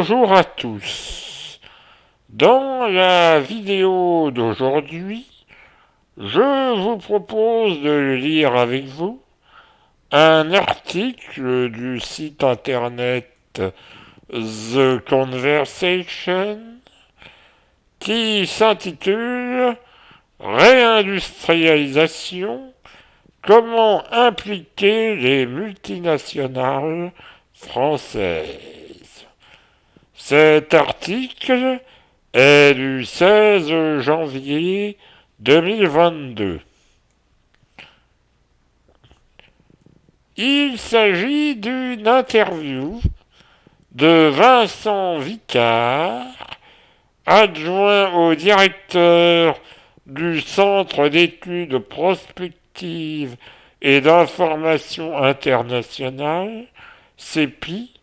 Bonjour à tous. Dans la vidéo d'aujourd'hui, je vous propose de lire avec vous un article du site internet The Conversation qui s'intitule Réindustrialisation, comment impliquer les multinationales françaises. Cet article est du 16 janvier 2022. Il s'agit d'une interview de Vincent Vicard, adjoint au directeur du Centre d'études prospectives et d'information internationale, CEPI,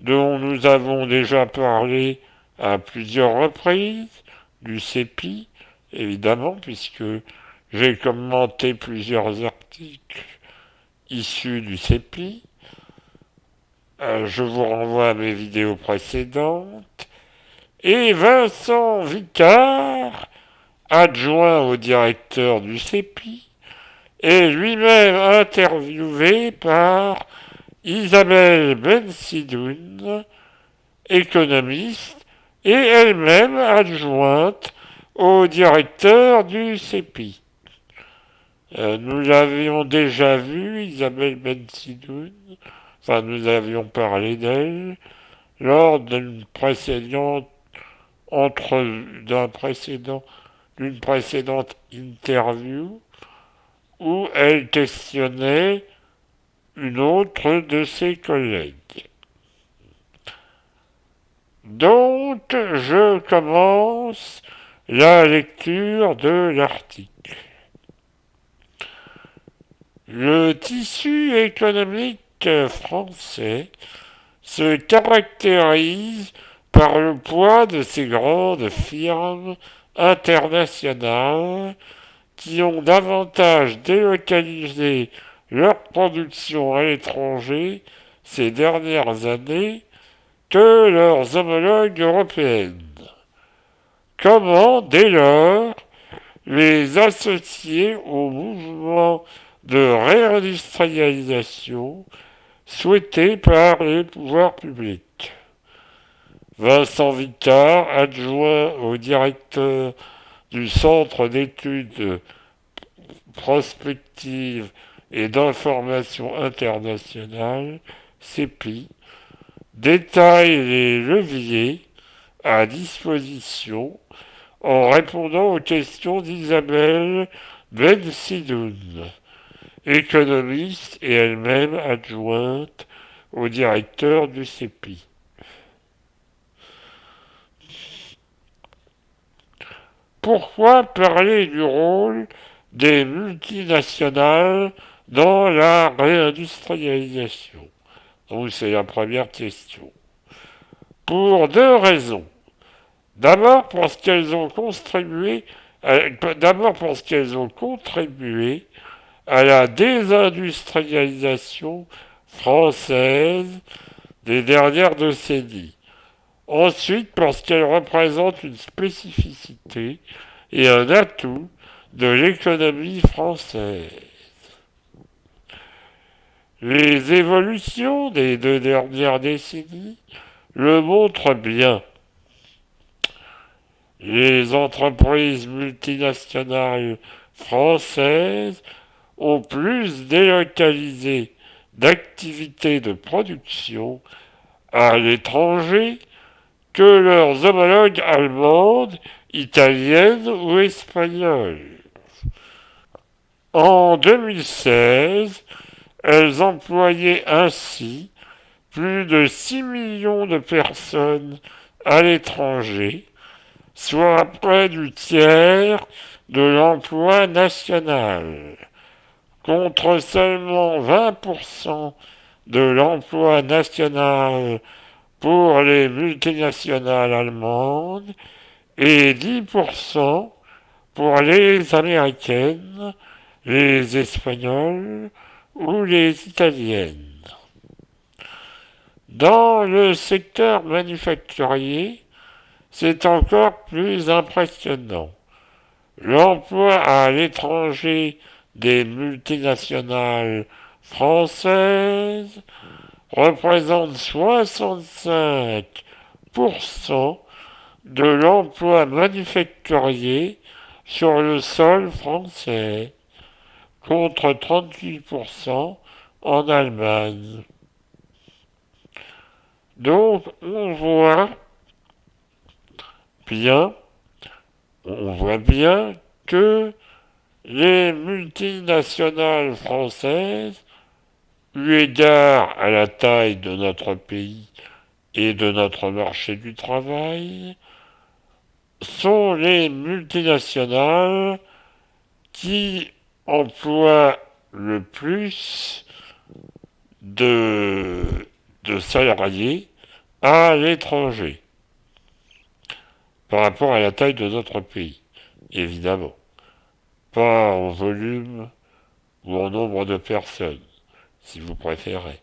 dont nous avons déjà parlé à plusieurs reprises, du CEPI, évidemment, puisque j'ai commenté plusieurs articles issus du CEPI. Je vous renvoie à mes vidéos précédentes. Et Vincent Vicard, adjoint au directeur du CEPI, est lui-même interviewé par Isabelle Bensidoun, économiste, et elle-même adjointe au directeur du CEPI. Nous l'avions déjà vu, Isabelle Bensidoun, enfin nous avions parlé d'elle, lors d'une précédente d'une précédente interview où elle questionnait une autre de ses collègues. Donc, je commence la lecture de l'article. Le tissu économique français se caractérise par le poids de ces grandes firmes internationales qui ont davantage délocalisé leur production à l'étranger ces dernières années que leurs homologues européennes. Comment, dès lors, les associer au mouvement de réindustrialisation souhaité par les pouvoirs publics? Vincent Vicard, adjoint au directeur du Centre d'études prospectives et d'information internationale, CEPI, détaille les leviers à disposition en répondant aux questions d'Isabelle Bensidoun, économiste et elle-même adjointe au directeur du CEPI. Pourquoi parler du rôle des multinationales dans la réindustrialisation? Donc c'est la première question. Pour deux raisons. D'abord parce qu'elles ont contribué à la désindustrialisation française des dernières décennies. Ensuite, parce qu'elles représentent une spécificité et un atout de l'économie française. Les évolutions des 2 dernières décennies le montrent bien. Les entreprises multinationales françaises ont plus délocalisé d'activités de production à l'étranger que leurs homologues allemandes, italiennes ou espagnoles. En 2016, elles employaient ainsi plus de 6 millions de personnes à l'étranger, soit près du tiers de l'emploi national, contre seulement 20% de l'emploi national pour les multinationales allemandes et 10% pour les américaines, les espagnoles ou les italiennes. Dans le secteur manufacturier, c'est encore plus impressionnant. L'emploi à l'étranger des multinationales françaises représente 65% de l'emploi manufacturier sur le sol français, contre 38% en Allemagne. Donc bien, on voit bien que les multinationales françaises, eu égard à la taille de notre pays et de notre marché du travail, sont les multinationales qui emploient le plus de, de salariés à l'étranger par rapport à la taille de notre pays, évidemment. Pas en volume ou en nombre de personnes, si vous préférez.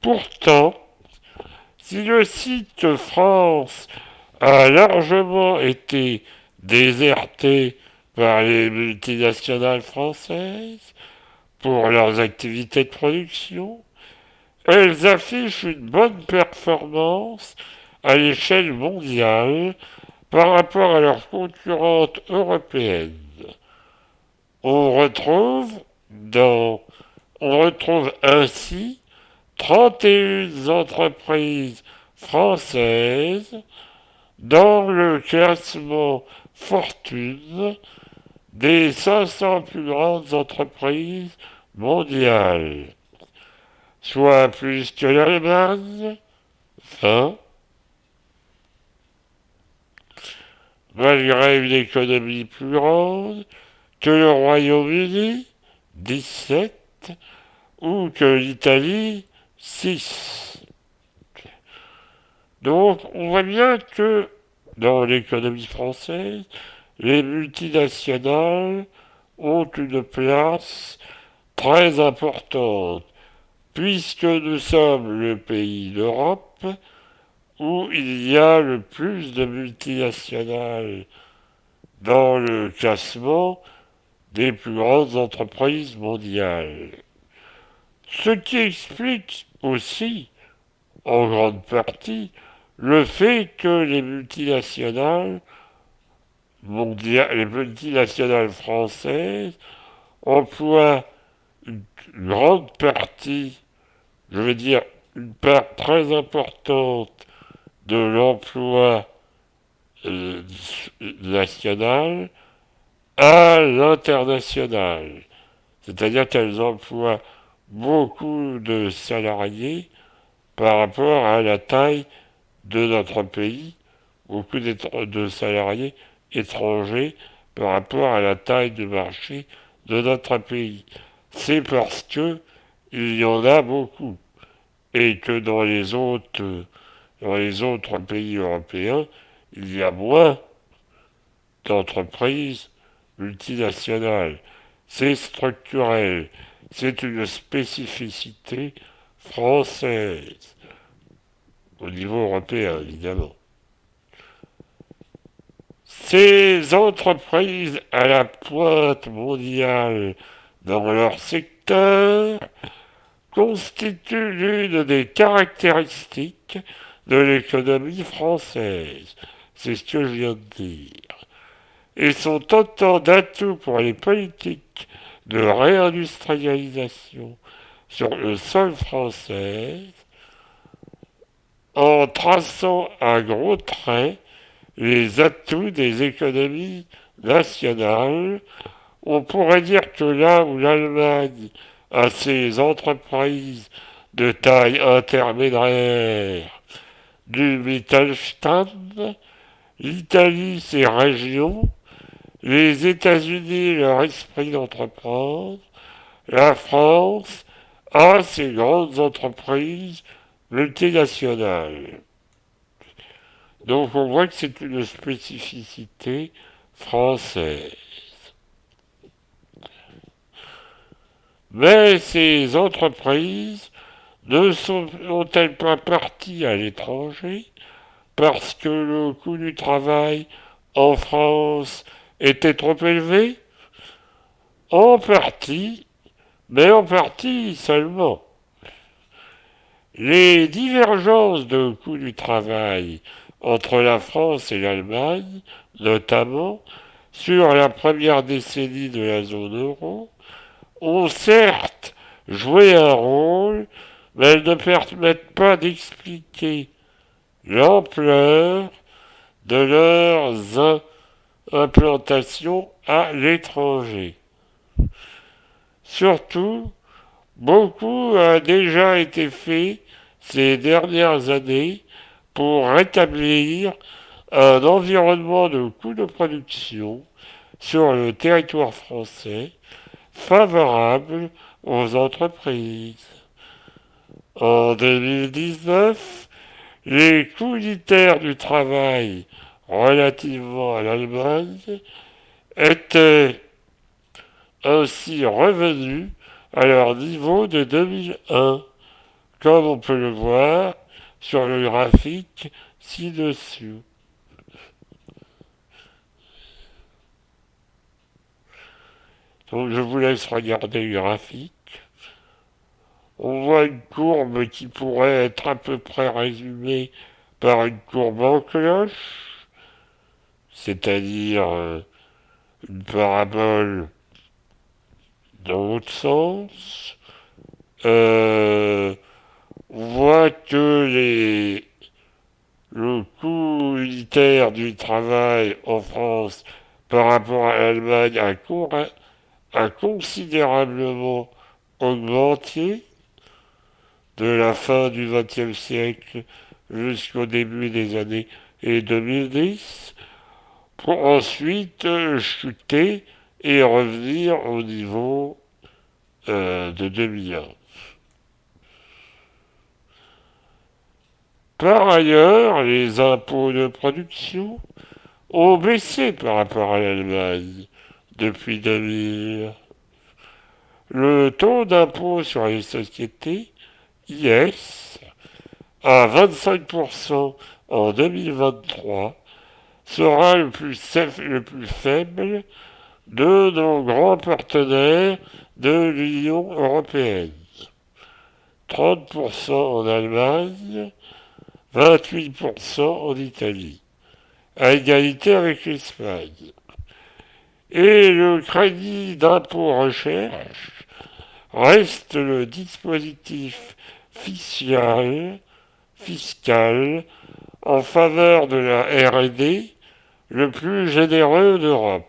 Pourtant, si le site France a largement été déserté par les multinationales françaises pour leurs activités de production, elles affichent une bonne performance à l'échelle mondiale par rapport à leurs concurrentes européennes. On retrouve dans, on retrouve ainsi 31 entreprises françaises dans le classement Fortune des 500 plus grandes entreprises mondiales, soit plus que l'Allemagne, 20, malgré une économie plus grande, que le Royaume-Uni, 17, ou que l'Italie, 6. Donc on voit bien que dans l'économie française, les multinationales ont une place très importante, puisque nous sommes le pays d'Europe où il y a le plus de multinationales dans le classement des plus grandes entreprises mondiales. Ce qui explique aussi, en grande partie, le fait que les multinationales françaises emploient une grande partie, je veux dire une part très importante de l'emploi euh, national à l'international. C'est-à-dire qu'elles emploient beaucoup de salariés par rapport à la taille de notre pays, beaucoup de salariés étrangers par rapport à la taille du marché de notre pays. C'est parce que il y en a beaucoup et que dans les autres pays européens, il y a moins d'entreprises multinationales. C'est structurel, c'est une spécificité française, au niveau européen évidemment. Ces entreprises à la pointe mondiale dans leur secteur constituent l'une des caractéristiques de l'économie française. C'est ce que je viens de dire. Et sont autant d'atouts pour les politiques de réindustrialisation sur le sol français en traçant à gros traits les atouts des économies nationales. On pourrait dire que là où l'Allemagne a ses entreprises de taille intermédiaire du Mittelstand, l'Italie ses régions, les États-Unis leur esprit d'entreprendre, la France a ses grandes entreprises multinationales. Donc on voit que c'est une spécificité française. Mais ces entreprises ne sont-elles pas parties à l'étranger parce que le coût du travail en France était trop élevé? En partie, mais en partie seulement. Les divergences de coût du travail entre la France et l'Allemagne, notamment sur la première décennie de la zone euro, ont certes joué un rôle, mais elles ne permettent pas d'expliquer l'ampleur de leurs implantations à l'étranger. Surtout, beaucoup a déjà été fait ces dernières années pour rétablir un environnement de coûts de production sur le territoire français favorable aux entreprises. En 2019, les coûts unitaires du travail relativement à l'Allemagne étaient ainsi revenus à leur niveau de 2001, comme on peut le voir sur le graphique ci-dessus. Donc je vous laisse regarder le graphique. On voit une courbe qui pourrait être à peu près résumée par une courbe en cloche, c'est-à-dire une parabole dans l'autre sens. Euh, on voit que le coût unitaire du travail en France par rapport à l'Allemagne a considérablement augmenté de la fin du XXe siècle jusqu'au début des années 2010, pour ensuite chuter et revenir au niveau de 2001. Par ailleurs, les impôts de production ont baissé par rapport à l'Allemagne depuis 2000. Le taux d'impôt sur les sociétés, IS, à 25% en 2023, sera le plus faible de nos grands partenaires de l'Union européenne. 30% en Allemagne, 28% en Italie, à égalité avec l'Espagne. Et le crédit d'impôt recherche reste le dispositif fiscal en faveur de la R&D le plus généreux d'Europe.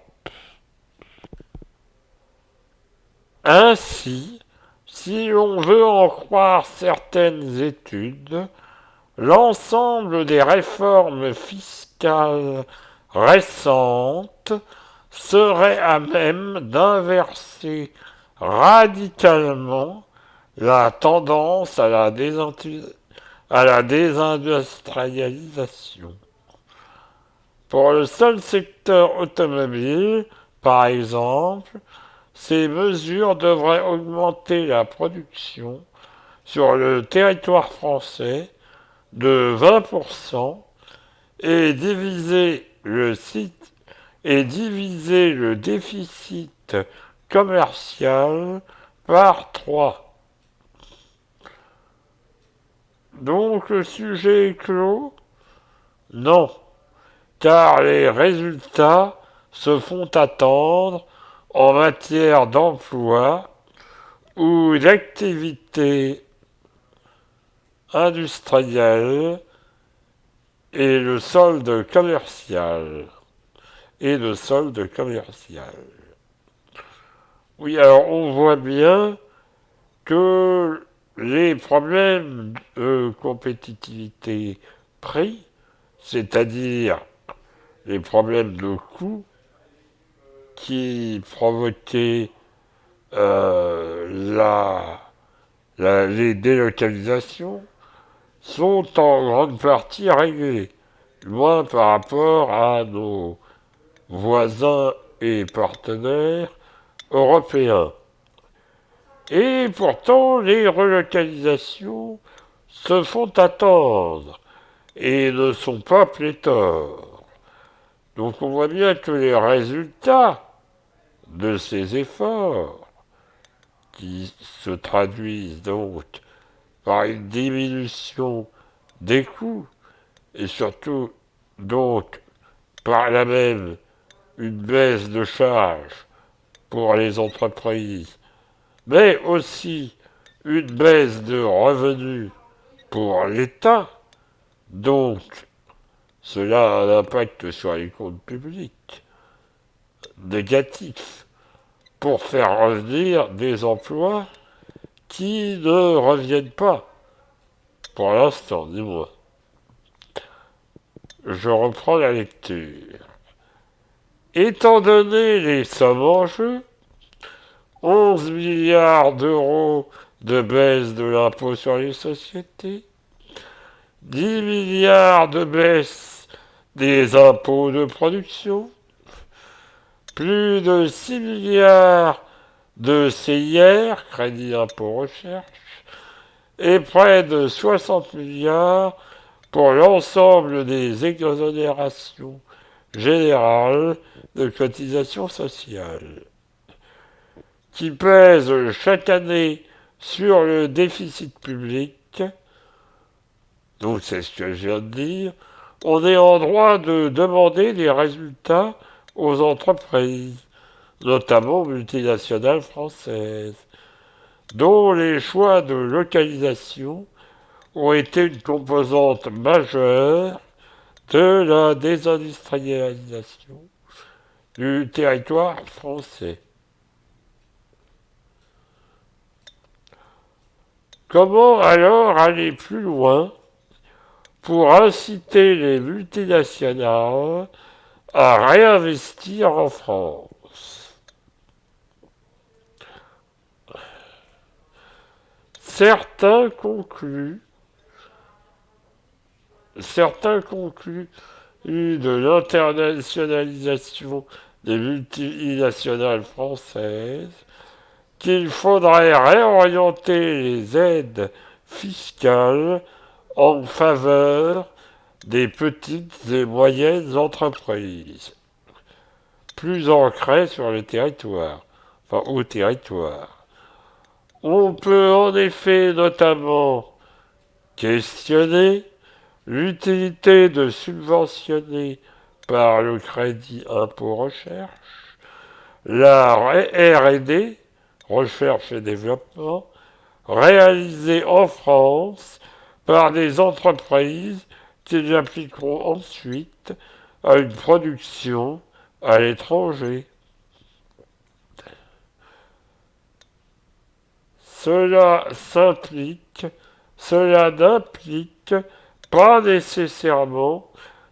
Ainsi, si l'on veut en croire certaines études, l'ensemble des réformes fiscales récentes serait à même d'inverser radicalement la tendance à la désindustrialisation. Pour le seul secteur automobile, par exemple, ces mesures devraient augmenter la production sur le territoire français de 20% et diviser le déficit commercial par 3. Donc le sujet est clos? Non, car les résultats se font attendre en matière d'emploi ou d'activité industrielle et le solde commercial. Oui, alors on voit bien que les problèmes de compétitivité prix, c'est-à-dire les problèmes de coût qui provoquaient les délocalisations, sont en grande partie réglés, loin par rapport à nos voisins et partenaires européens. Et pourtant, les relocalisations se font attendre et ne sont pas pléthores. Donc on voit bien que les résultats de ces efforts, qui se traduisent donc par une diminution des coûts et surtout donc par là même une baisse de charges pour les entreprises, mais aussi une baisse de revenus pour l'État, donc cela a un impact sur les comptes publics négatif pour faire revenir des emplois qui ne reviennent pas, pour l'instant du moins. Je reprends la lecture. Étant donné les sommes en jeu, 11 milliards d'euros de baisse de l'impôt sur les sociétés, 10 milliards de baisse des impôts de production, plus de 6 milliards de CIR, crédit impôt recherche, et près de 60 milliards pour l'ensemble des exonérations générales de cotisations sociales, qui pèsent chaque année sur le déficit public. Donc c'est ce que je viens de dire. On est en droit de demander des résultats aux entreprises, notamment multinationales françaises, dont les choix de localisation ont été une composante majeure de la désindustrialisation du territoire français. Comment alors aller plus loin pour inciter les multinationales à réinvestir en France? Certains concluent de l'internationalisation des multinationales françaises qu'il faudrait réorienter les aides fiscales en faveur des petites et moyennes entreprises, plus ancrées sur le territoire, enfin au territoire. On peut en effet notamment questionner l'utilité de subventionner par le crédit impôt recherche la R&D, recherche et développement, réalisée en France par des entreprises qui l'appliqueront ensuite à une production à l'étranger. Cela n'implique pas nécessairement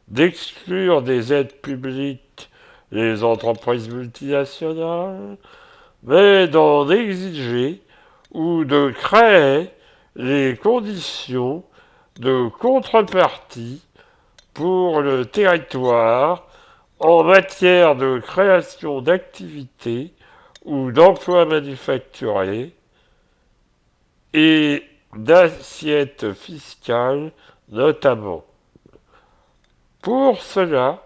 d'exclure des aides publiques les entreprises multinationales, mais d'en exiger ou de créer les conditions de contrepartie pour le territoire en matière de création d'activités ou d'emplois manufacturés et d'assiettes fiscales notamment. Pour cela,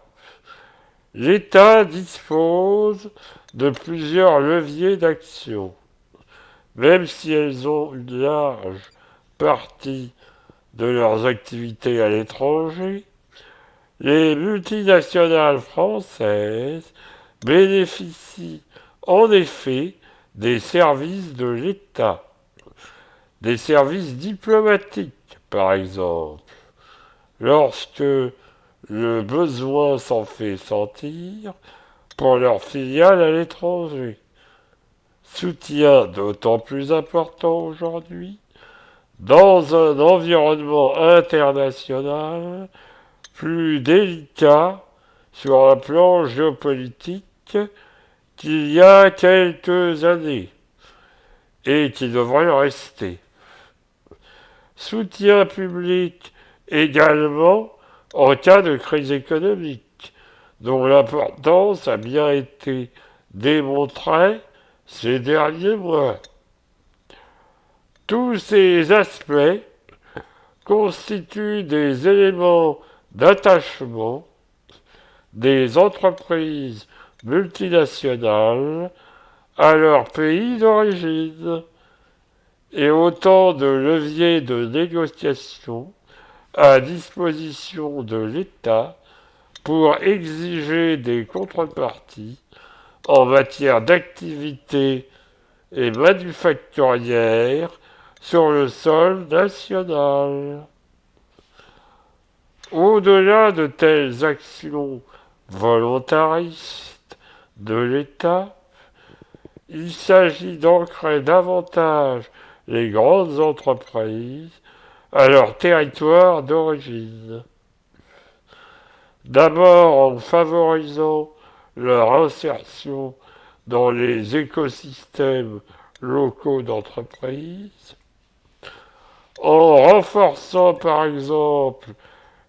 l'État dispose de plusieurs leviers d'action, même si elles ont une large partie de leurs activités à l'étranger. Les multinationales françaises bénéficient en effet des services de l'État, des services diplomatiques par exemple, lorsque le besoin s'en fait sentir pour leurs filiales à l'étranger. Soutien d'autant plus important aujourd'hui dans un environnement international plus délicat sur un plan géopolitique qu'il y a quelques années et qui devrait le rester. Soutien public également en cas de crise économique, dont l'importance a bien été démontrée ces derniers mois. Tous ces aspects constituent des éléments d'attachement des entreprises multinationales à leur pays d'origine et autant de leviers de négociation à disposition de l'État pour exiger des contreparties en matière d'activité et manufacturière sur le sol national. Au-delà de telles actions volontaristes de l'État, il s'agit d'ancrer davantage les grandes entreprises à leur territoire d'origine. D'abord en favorisant leur insertion dans les écosystèmes locaux d'entreprise, en renforçant par exemple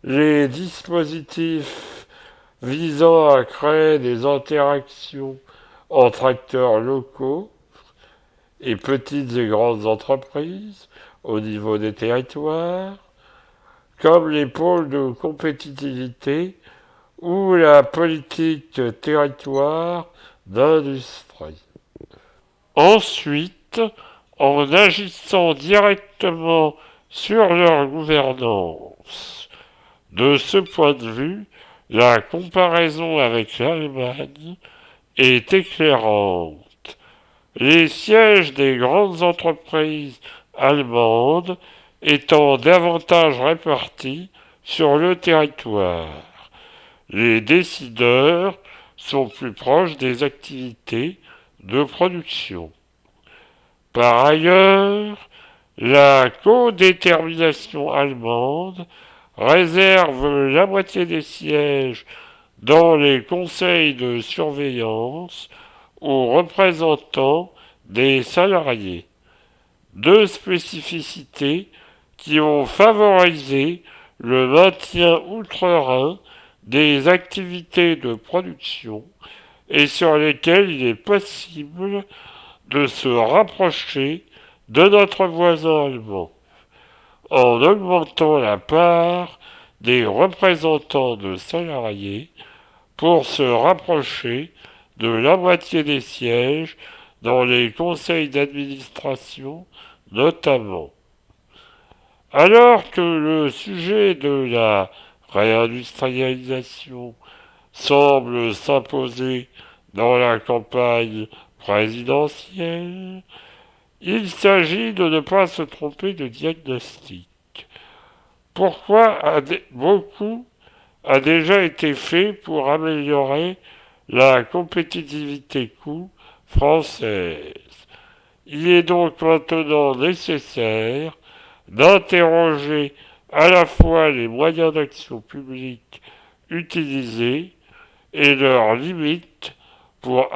les dispositifs visant à créer des interactions entre acteurs locaux et petites et grandes entreprises au niveau des territoires, comme les pôles de compétitivité ou la politique territoire d'industrie. Ensuite, en agissant directement sur leur gouvernance. De ce point de vue, la comparaison avec l'Allemagne est éclairante. Les sièges des grandes entreprises allemandes étant davantage répartis sur le territoire. Les décideurs sont plus proches des activités de production. Par ailleurs, la codétermination allemande réserve la moitié des sièges dans les conseils de surveillance aux représentants des salariés. Deux spécificités qui ont favorisé le maintien outre-Rhin des activités de production et sur lesquelles il est possible de se rapprocher de notre voisin allemand en augmentant la part des représentants de salariés pour se rapprocher de la moitié des sièges dans les conseils d'administration notamment. Alors que le sujet de la réindustrialisation semble s'imposer dans la campagne présidentielle, il s'agit de ne pas se tromper de diagnostic. Pourquoi beaucoup a déjà été fait pour améliorer la compétitivité coût française. Il est donc maintenant nécessaire d'interroger à la fois les moyens d'action publique utilisés et leurs limites pour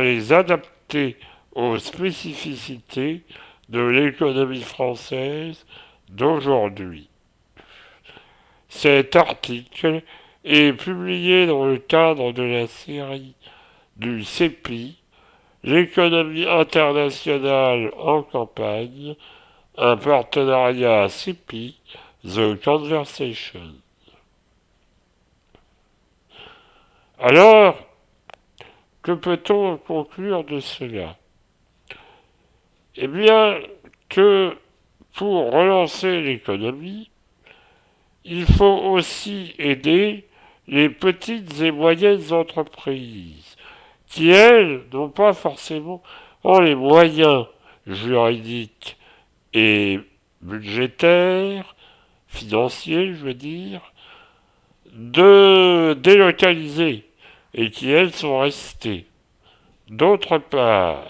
les adapter aux spécificités de l'économie française d'aujourd'hui. Cet article est publié dans le cadre de la série du CEPI, l'économie internationale en campagne, un partenariat CEPI, The Conversation. Alors, que peut-on conclure de cela? Eh bien, que pour relancer l'économie, il faut aussi aider les petites et moyennes entreprises, qui, elles, n'ont pas forcément les moyens juridiques et budgétaires, financiers, je veux dire, de délocaliser, et qui, elles, sont restées. D'autre part,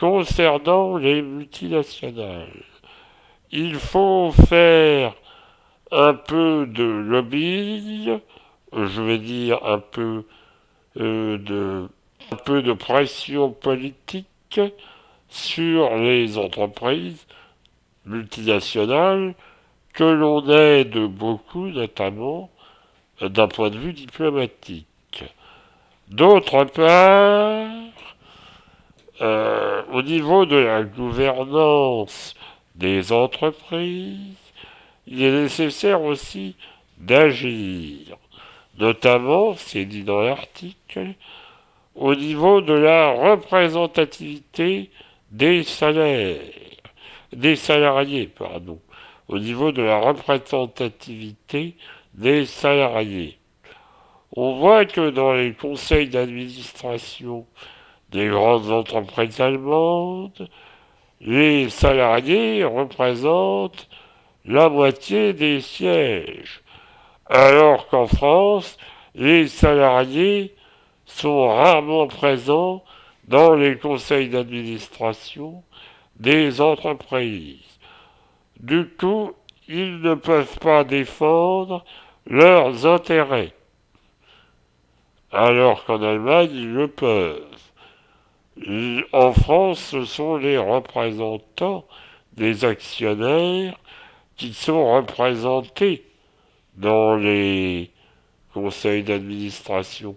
concernant les multinationales, il faut faire un peu de lobbying, je veux dire un peu de pression politique sur les entreprises multinationales que l'on aide beaucoup, notamment d'un point de vue diplomatique. D'autre part, Au niveau de la gouvernance des entreprises, il est nécessaire aussi d'agir. Notamment, c'est dit dans l'article, au niveau de la représentativité des salaires, des salariés, pardon, au niveau de la représentativité des salariés. On voit que dans les conseils d'administration des grandes entreprises allemandes, les salariés représentent la moitié des sièges, alors qu'en France, les salariés sont rarement présents dans les conseils d'administration des entreprises. Du coup, ils ne peuvent pas défendre leurs intérêts, alors qu'en Allemagne, ils le peuvent. En France, ce sont les représentants des actionnaires qui sont représentés dans les conseils d'administration.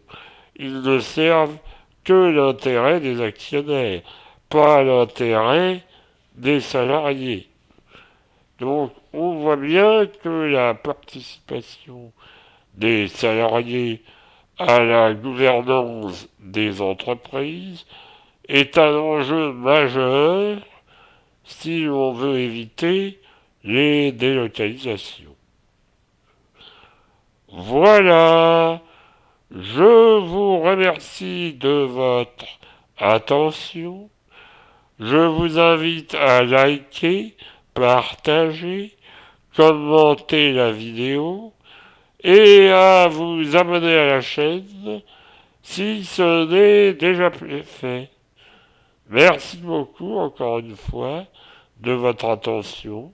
Ils ne servent que l'intérêt des actionnaires, pas l'intérêt des salariés. Donc on voit bien que la participation des salariés à la gouvernance des entreprises est un enjeu majeur si l'on veut éviter les délocalisations. Voilà, je vous remercie de votre attention. Je vous invite à liker, partager, commenter la vidéo et à vous abonner à la chaîne si ce n'est déjà fait. Merci beaucoup encore une fois de votre attention.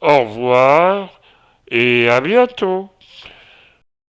Au revoir et à bientôt.